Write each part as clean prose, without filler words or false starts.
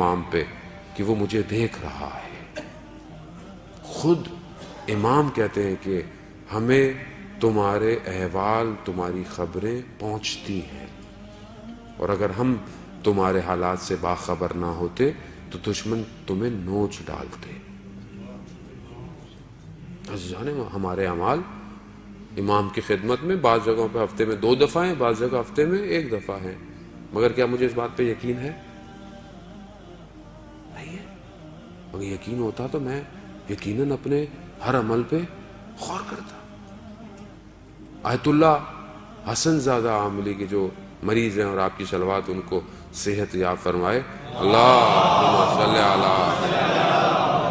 امام پہ کہ وہ مجھے دیکھ رہا ہے۔ خود امام کہتے ہیں کہ ہمیں تمہارے احوال، تمہاری خبریں پہنچتی ہیں، اور اگر ہم تمہارے حالات سے باخبر نہ ہوتے تو دشمن تمہیں نوچ ڈالتے۔ عزیزان، ہمارے اعمال امام کی خدمت میں بعض جگہوں پہ ہفتے میں 2 دفعہ ہیں، بعض جگہ ہفتے میں 1 دفعہ ہیں، مگر کیا مجھے اس بات پہ یقین ہے؟ نہیں ہے۔ اگر یقین ہوتا تو میں یقیناً اپنے ہر عمل پہ غور کرتا۔ آیت اللہ حسن زادہ عاملی کے جو مریض ہیں، اور آپ کی صلوات ان کو صحت یاب فرمائے، اللہم صلی علی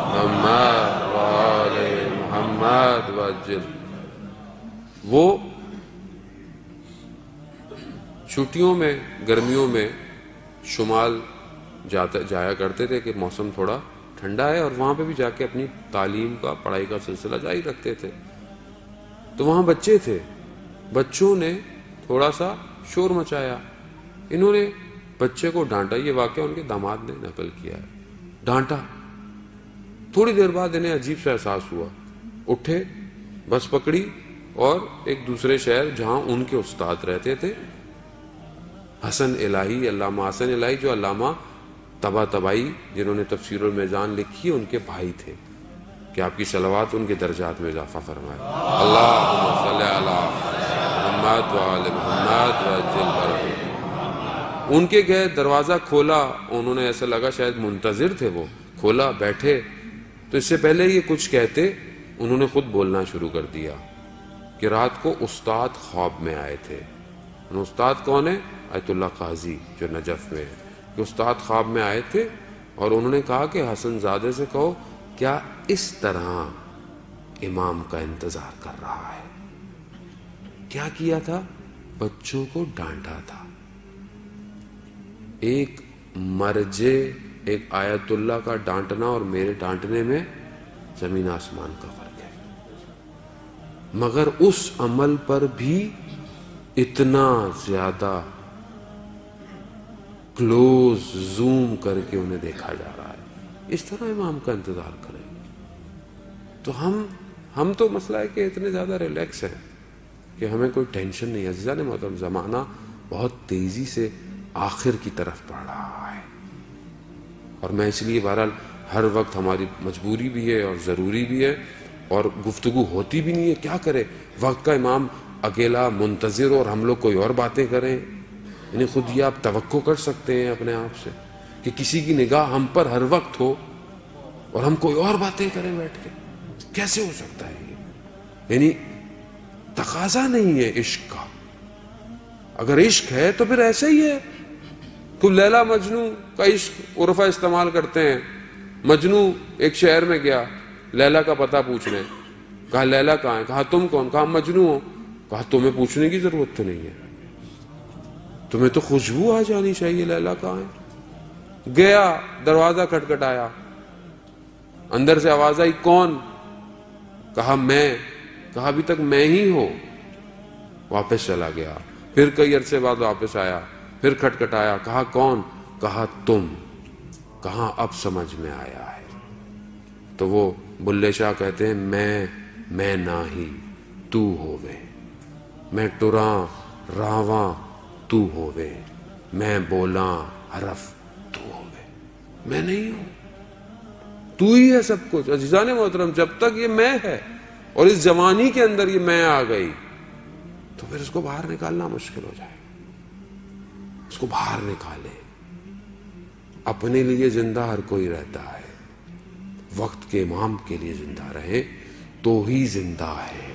محمد وآل محمد وعجل۔ وہ چھٹیوں میں، گرمیوں میں شمال جایا کرتے تھے کہ موسم تھوڑا ٹھنڈا ہے، اور وہاں پہ بھی جا کے اپنی تعلیم کا، پڑھائی کا سلسلہ جاری رکھتے تھے۔ تو وہاں بچے تھے، بچوں نے تھوڑا سا شور مچایا، انہوں نے بچے کو ڈانٹا۔ یہ واقعہ ان کے داماد نے نقل کیا ہے۔ ڈانٹا، تھوڑی دیر بعد انہیں عجیب سا احساس ہوا، اٹھے، بس پکڑی اور ایک دوسرے شہر جہاں ان کے استاد رہتے تھے، حسن الہی، علامہ حسن الہی، جو علامہ طباطبائی جنہوں نے تفسیر المیزان لکھی ہے، ان کے بھائی تھے، کہ آپ کی صلوات ان کے درجات میں اضافہ فرمائے۔ اللہم صلی علی محمد وآل محمد وعجل فرجہ۔ ان کے گئے، دروازہ کھولا، انہوں نے ایسا لگا شاید منتظر تھے، وہ کھولا، بیٹھے، تو اس سے پہلے یہ کچھ کہتے انہوں نے خود بولنا شروع کر دیا کہ رات کو استاد خواب میں آئے تھے۔ استاد کون ہے؟ آیت اللہ قاضی جو نجف میں ہے، کہ استاد خواب میں آئے تھے اور انہوں نے کہا کہ حسن زادے سے کہو کیا اس طرح امام کا انتظار کر رہا ہے۔ کیا کیا تھا؟ بچوں کو ڈانٹا تھا۔ ایک مرجے، ایک آیت اللہ کا ڈانٹنا اور میرے ڈانٹنے میں زمین آسمان کا فرق ہے، مگر اس عمل پر بھی اتنا زیادہ کلوز زوم کر کے انہیں دیکھا جا رہا ہے۔ اس طرح امام کا انتظار کریں تو ہم تو مسئلہ ہے کہ اتنے زیادہ ریلیکس ہیں کہ ہمیں کوئی ٹینشن نہیں ہے۔ عزیزان محترم، زمانہ بہت تیزی سے آخر کی طرف بڑھ رہا ہے، اور میں اس لیے بہرحال ہر وقت ہماری مجبوری بھی ہے اور ضروری بھی ہے، اور گفتگو ہوتی بھی نہیں ہے، کیا کرے وقت کا امام اکیلا منتظر اور ہم لوگ کوئی اور باتیں کریں۔ یعنی خود یہ آپ توقع کر سکتے ہیں اپنے آپ سے کہ کسی کی نگاہ ہم پر ہر وقت ہو اور ہم کوئی اور باتیں کریں بیٹھ کے؟ کیسے ہو سکتا ہے یہ؟ یعنی تقاضا نہیں ہے عشق کا۔ اگر عشق ہے تو پھر ایسے ہی ہے۔ کوئی لیلا مجنو کا عشق عرفہ استعمال کرتے ہیں۔ مجنو ایک شہر میں گیا لیلا کا پتہ پوچھنے، کہا لیلا کہاں ہے؟ کہا تم کون؟ کہا مجنو ہو۔ کہا تمہیں پوچھنے کی ضرورت تو نہیں ہے، تمہیں تو خوشبو آ جانی چاہیے لیلا کہاں ہے۔ گیا، دروازہ کھٹکھٹایا، اندر سے آواز آئی کون؟ کہا میں۔ کہا ابھی تک میں ہی ہو۔ واپس چلا گیا، پھر کئی عرصے بعد واپس آیا، پھر کھٹکھٹایا، کہا کون؟ کہا تم۔ کہا اب سمجھ میں آیا ہے۔ تو وہ بلے شاہ کہتے ہیں میں نہ ہی تو ہووے، میں ٹراں راواں تو ہووے، میں بولاں حرف تو ہووے۔ میں نہیں ہوں، تو ہی ہے سب کچھ۔ عزیزان محترم، جب تک یہ میں ہے اور اس جوانی کے اندر یہ میں آ گئی تو پھر اس کو باہر نکالنا مشکل ہو جائے گا۔ اس کو باہر نکالے۔ اپنے لیے زندہ ہر کوئی رہتا ہے، وقت کے امام کے لیے زندہ رہے تو ہی زندہ ہے۔